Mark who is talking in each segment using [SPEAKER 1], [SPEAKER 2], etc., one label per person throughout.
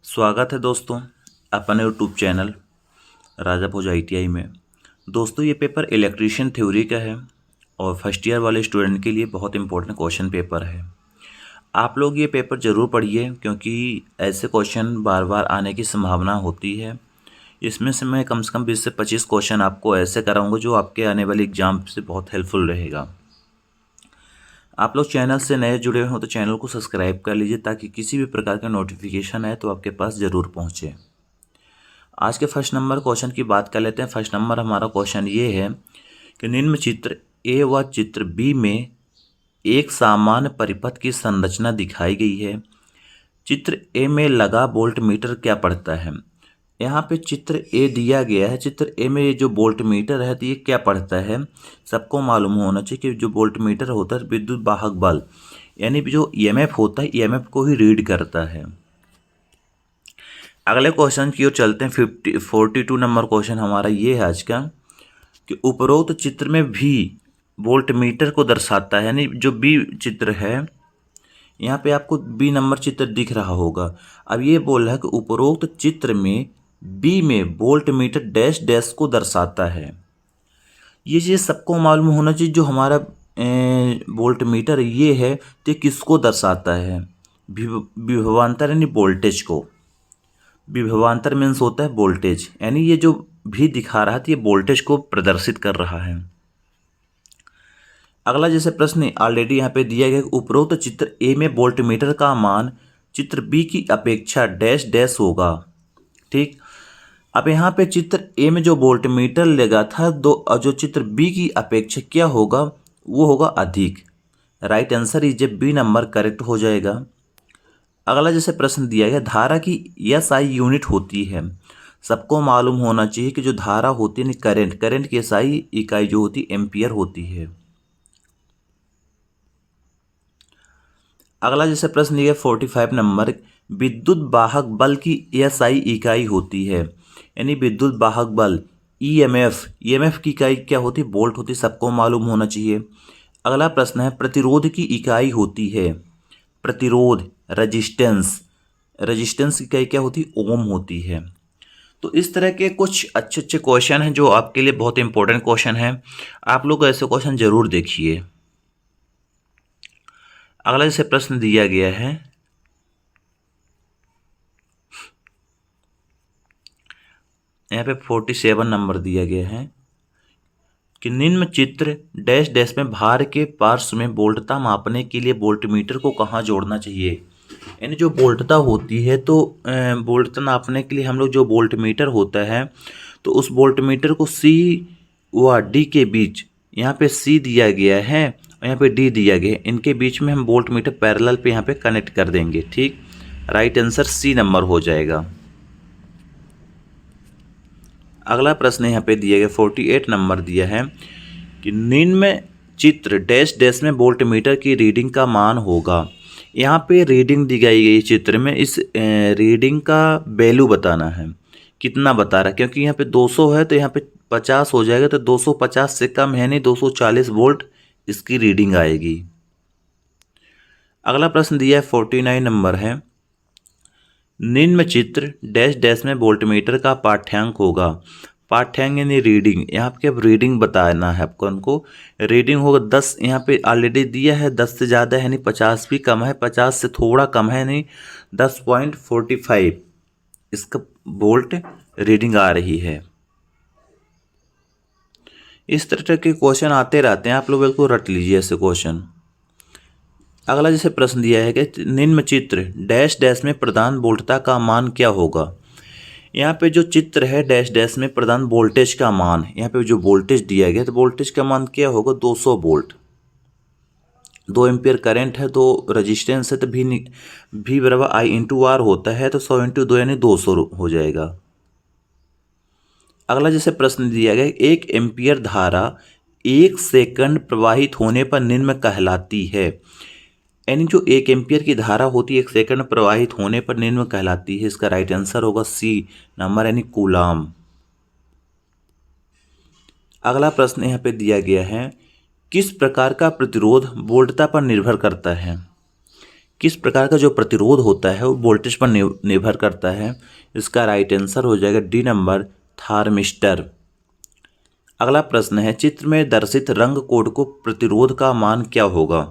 [SPEAKER 1] स्वागत है दोस्तों अपने यूट्यूब चैनल राजा भोज ITI में। दोस्तों ये पेपर इलेक्ट्रीशियन थ्योरी का है और फर्स्ट ईयर वाले स्टूडेंट के लिए बहुत इंपॉर्टेंट क्वेश्चन पेपर है। आप लोग ये पेपर ज़रूर पढ़िए क्योंकि ऐसे क्वेश्चन बार बार आने की संभावना होती है। इसमें से मैं कम से कम 20 से 25 क्वेश्चन आपको ऐसे कराऊंगा जो आपके आने वाले एग्जाम से बहुत हेल्पफुल रहेगा। आप लोग चैनल से नए जुड़े हो तो चैनल को सब्सक्राइब कर लीजिए ताकि किसी भी प्रकार का नोटिफिकेशन आए तो आपके पास ज़रूर पहुँचे। आज के फर्स्ट नंबर क्वेश्चन की बात कर लेते हैं। फर्स्ट नंबर हमारा क्वेश्चन ये है कि निम्न चित्र ए व चित्र बी में एक सामान्य परिपथ की संरचना दिखाई गई है। चित्र ए में लगा वोल्ट मीटर क्या पढ़ता है। यहाँ पे चित्र ए दिया गया है। चित्र ए में जो वोल्ट मीटर है तो ये क्या पढ़ता है, सबको मालूम होना चाहिए कि जो वोल्ट मीटर होता है विद्युत वाहक बल यानी जो EMF होता है EMF को ही रीड करता है। अगले क्वेश्चन की ओर चलते हैं। 42 नंबर क्वेश्चन हमारा ये है आज का कि उपरोक्त चित्र में भी वोल्ट मीटर को दर्शाता है, यानी जो बी चित्र है यहाँ पे आपको बी नंबर चित्र दिख रहा होगा। अब ये बोल रहा है कि उपरोक्त चित्र में बी में वोल्ट मीटर डैश डैश को दर्शाता है। ये चीज़ सबको मालूम होना चाहिए। जो हमारा वोल्ट मीटर ये है तो किसको दर्शाता है, विभवांतर यानी वोल्टेज को। विभवांतर मीन्स होता है वोल्टेज, यानी ये जो भी दिखा रहा था ये वोल्टेज को प्रदर्शित कर रहा है। अगला जैसे प्रश्न ऑलरेडी यहाँ पे दिया गया, उपरोक्त चित्र ए में वोल्ट मीटर का मान चित्र बी की अपेक्षा डैश डैश होगा। ठीक, अब यहाँ पे चित्र ए में जो वोल्ट मीटर लगा था जो चित्र बी की अपेक्षा क्या होगा, वो होगा अधिक। Right answer is B number correct हो जाएगा। अगला जैसे प्रश्न दिया गया, धारा की SI यूनिट होती है। सबको मालूम होना चाहिए कि जो धारा होती है करंट की SI इकाई जो होती है एम्पियर होती है। अगला जैसे प्रश्न दिया 45 नंबर, विद्युत वाहक बल की SI इकाई होती है, यानी विद्युत वाहक बल EMF की इकाई क्या होती है, वोल्ट होती है। सबको मालूम होना चाहिए। अगला प्रश्न है, प्रतिरोध की इकाई होती है। प्रतिरोध रजिस्टेंस की इकाई क्या होती है, ओम होती है। तो इस तरह के कुछ अच्छे अच्छे क्वेश्चन हैं जो आपके लिए बहुत इंपॉर्टेंट क्वेश्चन हैं। आप लोग ऐसे क्वेश्चन जरूर देखिए। अगला जैसे प्रश्न दिया गया है, यहाँ पे 47 नंबर दिया गया है कि निम्न चित्र डैश डैश में भार के पार्श्व में वोल्टता मापने के लिए वोल्टमीटर को कहाँ जोड़ना चाहिए। यानी जो वोल्टता होती है तो वोल्टता नापने के लिए हम लोग जो वोल्टमीटर होता है तो उस वोल्टमीटर को C व D के बीच, यहाँ पे C दिया गया है और यहाँ पे D दिया गया है, इनके बीच में हम वोल्टमीटर पैरेलल पे यहाँ पे कनेक्ट कर देंगे। ठीक, राइट आंसर C नंबर हो जाएगा। अगला प्रश्न यहाँ पे दिया गया 48 नंबर दिया है कि निम्न चित्र डैश डैश में वोल्टमीटर की रीडिंग का मान होगा। यहाँ पे रीडिंग दी गई चित्र में, इस रीडिंग का वैल्यू बताना है, कितना बता रहा है। क्योंकि यहाँ पे 200 है तो यहाँ पे 50 हो जाएगा, तो 250 से कम है नहीं, 240 वोल्ट इसकी रीडिंग आएगी। अगला प्रश्न दिया है 49 नंबर है, निम्न चित्र डैश डैश में वोल्टमीटर का पाठ्यांक होगा। पाठ्यांक यानी रीडिंग, यहाँ पे अब रीडिंग बताना है आपको। उनको रीडिंग होगा 10, यहाँ पे ऑलरेडी दिया है 10 से ज़्यादा है नहीं, 50 भी कम है, 50 से थोड़ा कम है नहीं, 10.45 इसका वोल्ट रीडिंग आ रही है। इस तरह के क्वेश्चन आते रहते हैं, आप लोग बिल्कुल रट लीजिए ऐसे क्वेश्चन। अगला जैसे प्रश्न दिया है कि निम्न चित्र डैश डैश में प्रदान वोल्टता का मान क्या होगा। यहाँ पे जो चित्र है डैश डैश में प्रदान वोल्टेज का मान, यहाँ पे जो वोल्टेज दिया गया तो वोल्टेज का मान क्या होगा, 200 वोल्ट। 2 एम्पियर करंट है तो रजिस्टेंस है तो V बराबर I इंटू R होता है, तो 100 इंटू 2 यानी 200 हो जाएगा। अगला जैसे प्रश्न दिया गया, 1 एम्पियर धारा 1 सेकंड प्रवाहित होने पर निम्न कहलाती है। यानी जो 1 एम्पियर की धारा होती है 1 सेकंड प्रवाहित होने पर निम्न कहलाती है। इसका राइट आंसर होगा C नंबर यानी कूलाम। अगला प्रश्न यहाँ पे दिया गया है, किस प्रकार का प्रतिरोध वोल्टता पर निर्भर करता है। किस प्रकार का जो प्रतिरोध होता है वो वोल्टेज पर निर्भर करता है। इसका राइट आंसर हो जाएगा डी नंबर, थार्मिस्टर। अगला प्रश्न है, चित्र में दर्शित रंग कोड को प्रतिरोध का मान क्या होगा।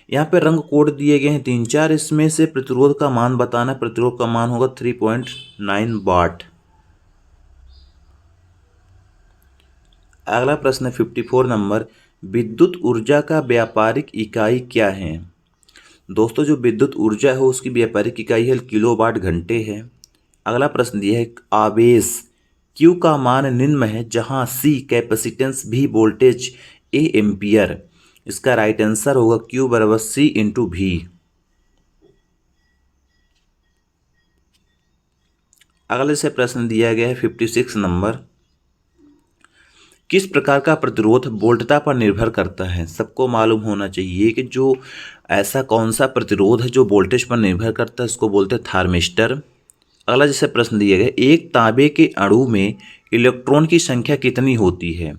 [SPEAKER 1] यहाँ पे रंग कोड दिए गए हैं 3-4, इसमें से प्रतिरोध का मान बताना। प्रतिरोध का मान होगा 3.9 वाट। अगला प्रश्न है 54 नंबर, विद्युत ऊर्जा का व्यापारिक इकाई क्या है। दोस्तों जो विद्युत ऊर्जा है उसकी व्यापारिक इकाई है किलोवाट घंटे है। अगला प्रश्न दिया है, आवेश Q का मान निम्न में है जहां C capacitance, V voltage, A ampere. इसका राइट आंसर होगा Q बराबर C इंटू V। अगले से प्रश्न दिया गया है 56 नंबर, किस प्रकार का प्रतिरोध वोल्टता पर निर्भर करता है। सबको मालूम होना चाहिए कि जो ऐसा कौन सा प्रतिरोध है जो वोल्टेज पर निर्भर करता है, इसको बोलते हैं थार्मिस्टर। अगला जैसे प्रश्न दिया गया, एक तांबे के अणु में इलेक्ट्रॉन की संख्या कितनी होती है।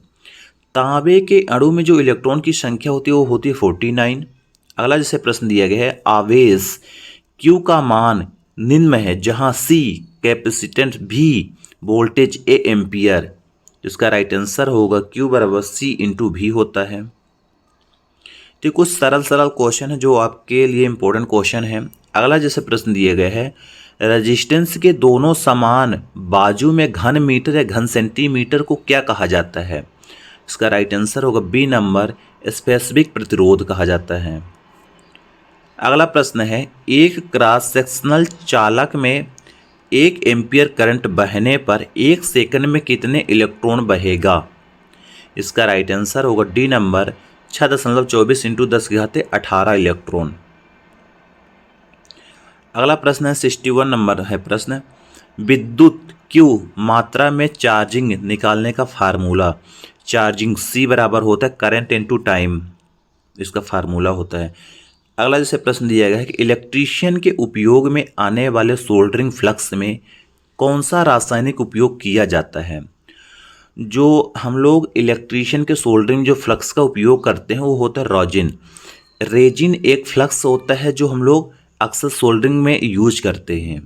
[SPEAKER 1] तांबे के अणु में जो इलेक्ट्रॉन की संख्या होती है वो होती है 49। अगला जैसे प्रश्न दिया गया है, आवेश Q का मान निम्न में है जहां C capacitance, V voltage, A ampere. इसका राइट आंसर होगा Q बराबर C इंटू V होता है। तो कुछ सरल क्वेश्चन है जो आपके लिए इंपॉर्टेंट क्वेश्चन है। अगला जैसे प्रश्न दिए गए है, रेजिस्टेंस के दोनों समान बाजू में घन मीटर या घन सेंटीमीटर को क्या कहा जाता है। इसका राइट आंसर होगा बी नंबर, स्पेसिफिक प्रतिरोध कहा जाता है। अगला प्रश्न है, एक क्रॉस सेक्शनल चालक में 1 एम्पियर करंट बहने पर 1 सेकंड में कितने इलेक्ट्रॉन बहेगा। इसका राइट आंसर होगा डी नंबर, 6.24 इंटू 10⁻18 इलेक्ट्रॉन। अगला प्रश्न है 61 नंबर है प्रश्न, विद्युत Q मात्रा में चार्जिंग निकालने का फार्मूला। चार्जिंग C बराबर होता है करंट इंटू टाइम, इसका फार्मूला होता है। अगला जैसे प्रश्न दिया गया है कि इलेक्ट्रीशियन के उपयोग में आने वाले सोल्डरिंग फ्लक्स में कौन सा रासायनिक उपयोग किया जाता है। जो हम लोग इलेक्ट्रीशियन के सोल्डरिंग जो फ्लक्स का उपयोग करते हैं वो होता है रोजिन। रेजिन एक फ्लक्स होता है जो हम लोग अक्सर सोल्डरिंग में यूज करते हैं।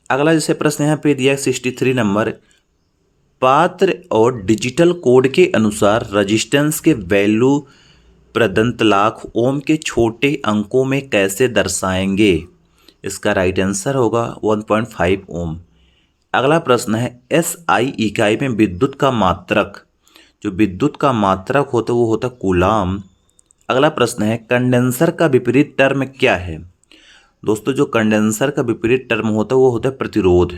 [SPEAKER 1] अगला जैसे प्रश्न यहाँ पे दिया 63 नंबर, पात्र और डिजिटल कोड के अनुसार रेजिस्टेंस के वैल्यू प्रदत्त लाख ओम के छोटे अंकों में कैसे दर्शाएंगे। इसका राइट आंसर होगा 1.5 ओम। अगला प्रश्न है, SI इकाई में विद्युत का मात्रक, जो विद्युत का मात्रक होता है वो होता है कूलाम। अगला प्रश्न है, कंडेंसर का विपरीत टर्म क्या है। दोस्तों जो कंडेंसर का विपरीत टर्म होता है वो होता है प्रतिरोध।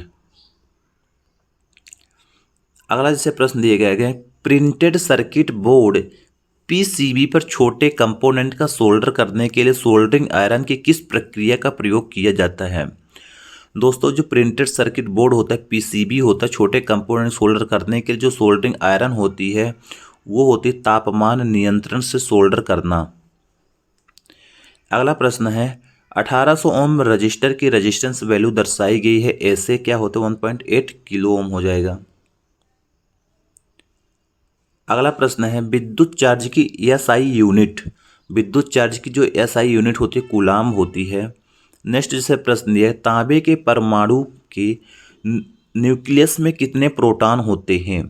[SPEAKER 1] अगला जैसे प्रश्न दिए गए हैं, प्रिंटेड सर्किट बोर्ड PCB पर छोटे कंपोनेंट का सोल्डर करने के लिए सोल्डरिंग आयरन की किस प्रक्रिया का प्रयोग किया जाता है। दोस्तों जो प्रिंटेड सर्किट बोर्ड होता है PCB होता है, छोटे कंपोनेंट सोल्डर करने के लिए जो सोल्डरिंग आयरन होती है वो होती है तापमान नियंत्रण से सोल्डर करना। अगला प्रश्न है, 1800 ओम रजिस्टर की रेजिस्टेंस वैल्यू दर्शाई गई है, ऐसे क्या होता है 1.8 किलो ओम हो जाएगा। अगला प्रश्न है, विद्युत चार्ज की SI यूनिट, विद्युत चार्ज की जो SI यूनिट होती है कूलाम होती है। नेक्स्ट जैसे प्रश्न दिया है, तांबे के परमाणु के न्यूक्लियस में कितने प्रोटॉन होते हैं।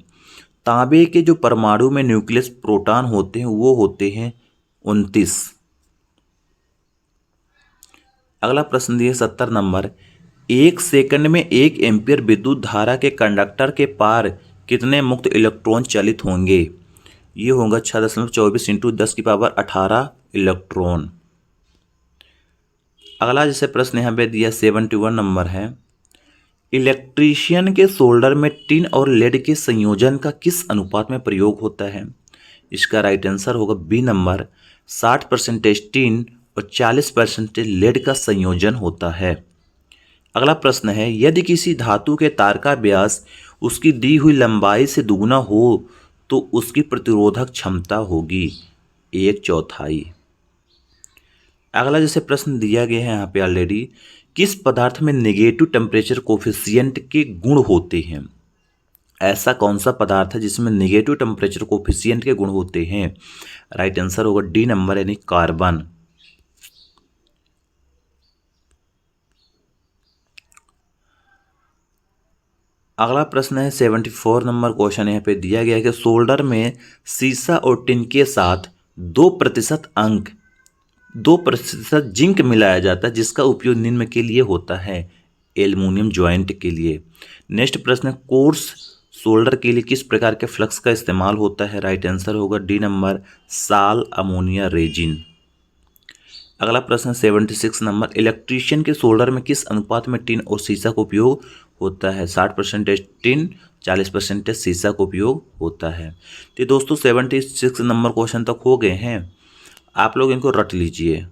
[SPEAKER 1] तांबे के जो परमाणु में न्यूक्लियस प्रोटॉन होते हैं वो होते हैं 29। अगला प्रश्न दिया 70 नंबर, 1 सेकंड में 1 एम्पियर विद्युत धारा के कंडक्टर के पार कितने मुक्त इलेक्ट्रॉन चलित होंगे। ये होगा 6.24 इंटू 10⁻18 इलेक्ट्रॉन। अगला जैसे प्रश्न यहाँ पे दिया 71 नंबर है, इलेक्ट्रीशियन के सोल्डर में टिन और लेड के संयोजन का किस अनुपात में प्रयोग होता है। इसका राइट आंसर होगा बी नंबर, 60% टिन और 40% लेड का संयोजन होता है। अगला प्रश्न है, यदि किसी धातु के तार का व्यास उसकी दी हुई लंबाई से दुगुना हो तो उसकी प्रतिरोधक क्षमता होगी 1/4। अगला जैसे प्रश्न दिया गया है यहाँ पे ऑलरेडी, किस पदार्थ में नेगेटिव टेम्परेचर कोफिशिएंट के गुण होते हैं। ऐसा कौन सा पदार्थ है जिसमें नेगेटिव टेम्परेचर कोफिशिएंट के गुण होते हैं? राइट आंसर होगा डी नंबर यानी कार्बन। अगला प्रश्न है 74 नंबर क्वेश्चन यहाँ पे दिया गया है कि सोल्डर में सीसा और टिन के साथ 2% जिंक मिलाया जाता है जिसका उपयोग निम्न के लिए होता है? एल्युमिनियम ज्वाइंट के लिए। नेक्स्ट प्रश्न है कोर्स सोल्डर के लिए किस प्रकार के फ्लक्स का इस्तेमाल होता है? राइट आंसर होगा डी नंबर साल अमोनिया रेजिन। अगला प्रश्न 76 नंबर इलेक्ट्रीशियन के सोल्डर में किस अनुपात में टिन और सीसा का उपयोग होता है? 60% टिन 40% सीसा का उपयोग होता है। तो दोस्तों 76 नंबर क्वेश्चन तक हो गए हैं, आप लोग इनको रट लीजिए।